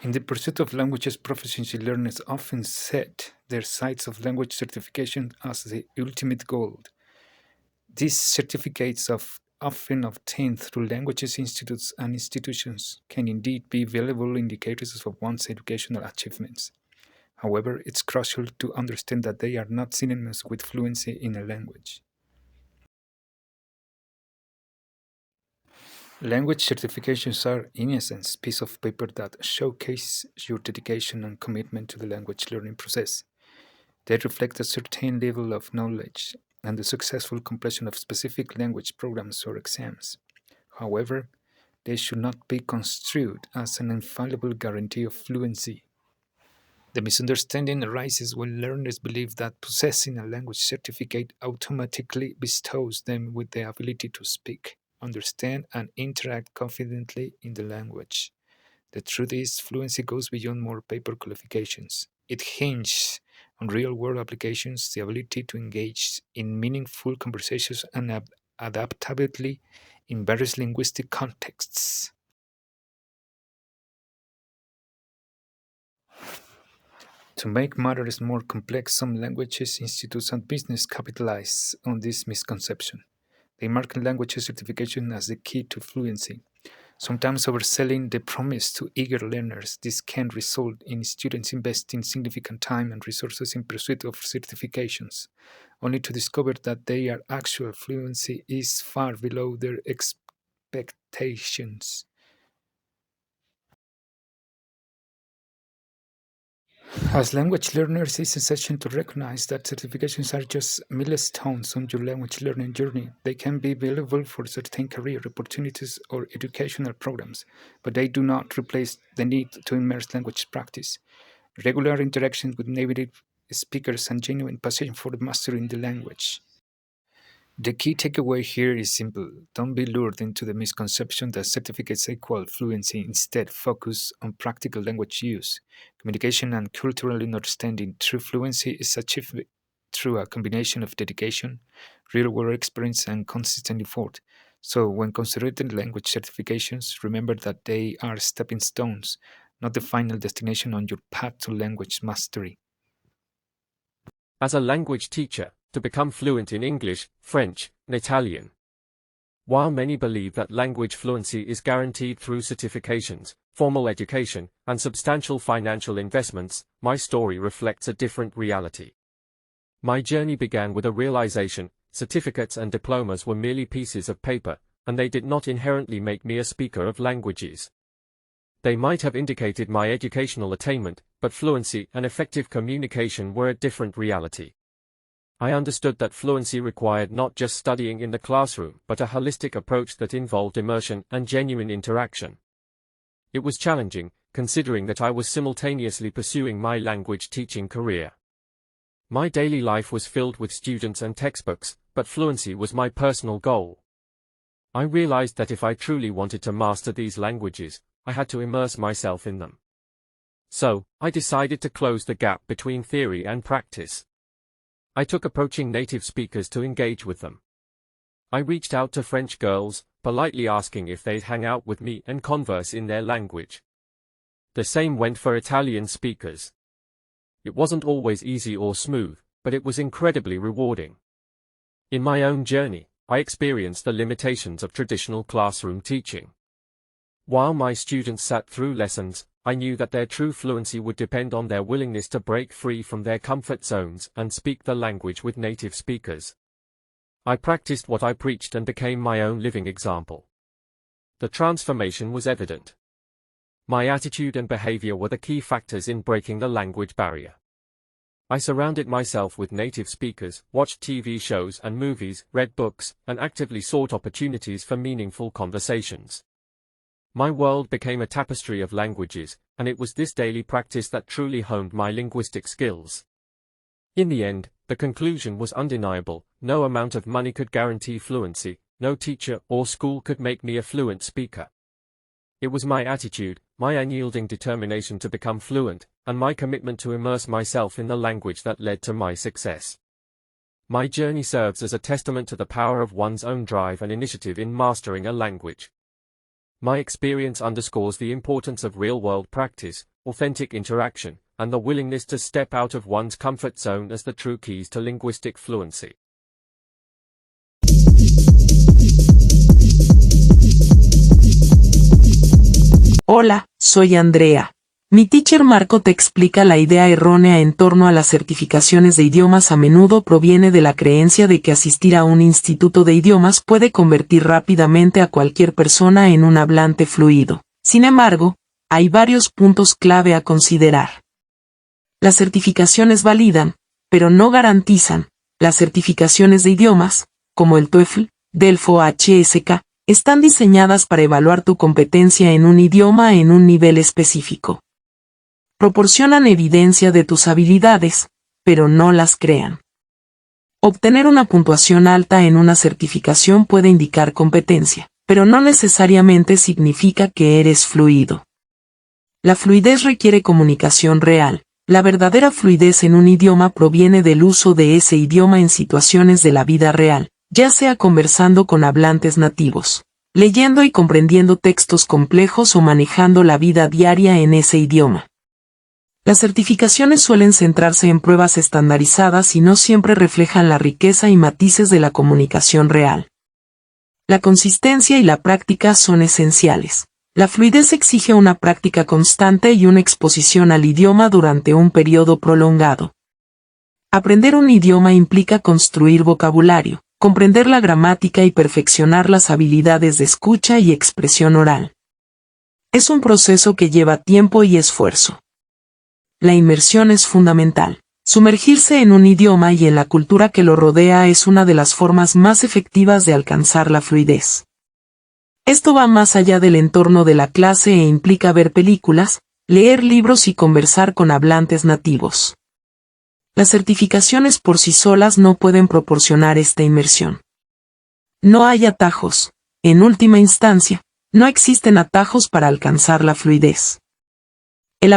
In the pursuit of languages, proficiency learners often set their sights of language certification as the ultimate goal. These certificates, often obtained through languages institutes and institutions, can indeed be valuable indicators of one's educational achievements. However, it's crucial to understand that they are not synonymous with fluency in a language. Language certifications are, in essence, pieces of paper that showcase your dedication and commitment to the language learning process. They reflect a certain level of knowledge and the successful completion of specific language programs or exams. However, they should not be construed as an infallible guarantee of fluency. The misunderstanding arises when learners believe that possessing a language certificate automatically bestows them with the ability to speak, understand, and interact confidently in the language. The truth is, fluency goes beyond more paper qualifications. It hinges on real world applications, the ability to engage in meaningful conversations, and adaptability in various linguistic contexts. To make matters more complex, some languages, institutes, and business capitalize on this misconception. They market language certification as the key to fluency, sometimes overselling the promise to eager learners. This can result in students investing significant time and resources in pursuit of certifications, only to discover that their actual fluency is far below their expectations. As language learners, it's essential to recognize that certifications are just milestones on your language learning journey. They can be valuable for certain career opportunities or educational programs, but they do not replace the need to immerse language practice. Regular interactions with native speakers and genuine passion for mastering the language. The key takeaway here is simple. Don't be lured into the misconception that certificates equal fluency. Instead, focus on practical language use, communication, and cultural understanding. True fluency is achieved through a combination of dedication, real world experience, and consistent effort. So, when considering language certifications, remember that they are stepping stones, not the final destination on your path to language mastery. As a language teacher, to become fluent in English, French, and Italian. While many believe that language fluency is guaranteed through certifications, formal education, and substantial financial investments, my story reflects a different reality. My journey began with a realization: certificates and diplomas were merely pieces of paper, and they did not inherently make me a speaker of languages. They might have indicated my educational attainment, but fluency and effective communication were a different reality. I understood that fluency required not just studying in the classroom, but a holistic approach that involved immersion and genuine interaction. It was challenging, considering that I was simultaneously pursuing my language teaching career. My daily life was filled with students and textbooks, but fluency was my personal goal. I realized that if I truly wanted to master these languages, I had to immerse myself in them. So, I decided to close the gap between theory and practice. I took approaching native speakers to engage with them. I reached out to French girls, politely asking if they'd hang out with me and converse in their language. The same went for Italian speakers. It wasn't always easy or smooth, but it was incredibly rewarding. In my own journey, I experienced the limitations of traditional classroom teaching. While my students sat through lessons, I knew that their true fluency would depend on their willingness to break free from their comfort zones and speak the language with native speakers. I practiced what I preached and became my own living example. The transformation was evident. My attitude and behavior were the key factors in breaking the language barrier. I surrounded myself with native speakers, watched TV shows and movies, read books, and actively sought opportunities for meaningful conversations. My world became a tapestry of languages, and it was this daily practice that truly honed my linguistic skills. In the end, the conclusion was undeniable: no amount of money could guarantee fluency, no teacher or school could make me a fluent speaker. It was my attitude, my unyielding determination to become fluent, and my commitment to immerse myself in the language that led to my success. My journey serves as a testament to the power of one's own drive and initiative in mastering a language. My experience underscores the importance of real-world practice, authentic interaction, and the willingness to step out of one's comfort zone as the true keys to linguistic fluency. Hola, soy Andrea. Mi teacher Marco te explica la idea errónea en torno a las certificaciones de idiomas. A menudo proviene de la creencia de que asistir a un instituto de idiomas puede convertir rápidamente a cualquier persona en un hablante fluido. Sin embargo, hay varios puntos clave a considerar. Las certificaciones validan, pero no garantizan. Las certificaciones de idiomas, como el TOEFL, DELF o HSK, están diseñadas para evaluar tu competencia en un idioma en un nivel específico. Proporcionan evidencia de tus habilidades, pero no las crean. Obtener una puntuación alta en una certificación puede indicar competencia, pero no necesariamente significa que eres fluido. La fluidez requiere comunicación real. La verdadera fluidez en un idioma proviene del uso de ese idioma en situaciones de la vida real, ya sea conversando con hablantes nativos, leyendo y comprendiendo textos complejos o manejando la vida diaria en ese idioma. Las certificaciones suelen centrarse en pruebas estandarizadas y no siempre reflejan la riqueza y matices de la comunicación real. La consistencia y la práctica son esenciales. La fluidez exige una práctica constante y una exposición al idioma durante un periodo prolongado. Aprender un idioma implica construir vocabulario, comprender la gramática y perfeccionar las habilidades de escucha y expresión oral. Es un proceso que lleva tiempo y esfuerzo. La inmersión es fundamental. Sumergirse en un idioma y en la cultura que lo rodea es una de las formas más efectivas de alcanzar la fluidez. Esto va más allá del entorno de la clase e implica ver películas, leer libros y conversar con hablantes nativos. Las certificaciones por sí solas no pueden proporcionar esta inmersión. No hay atajos. En última instancia, no existen atajos para alcanzar la fluidez. El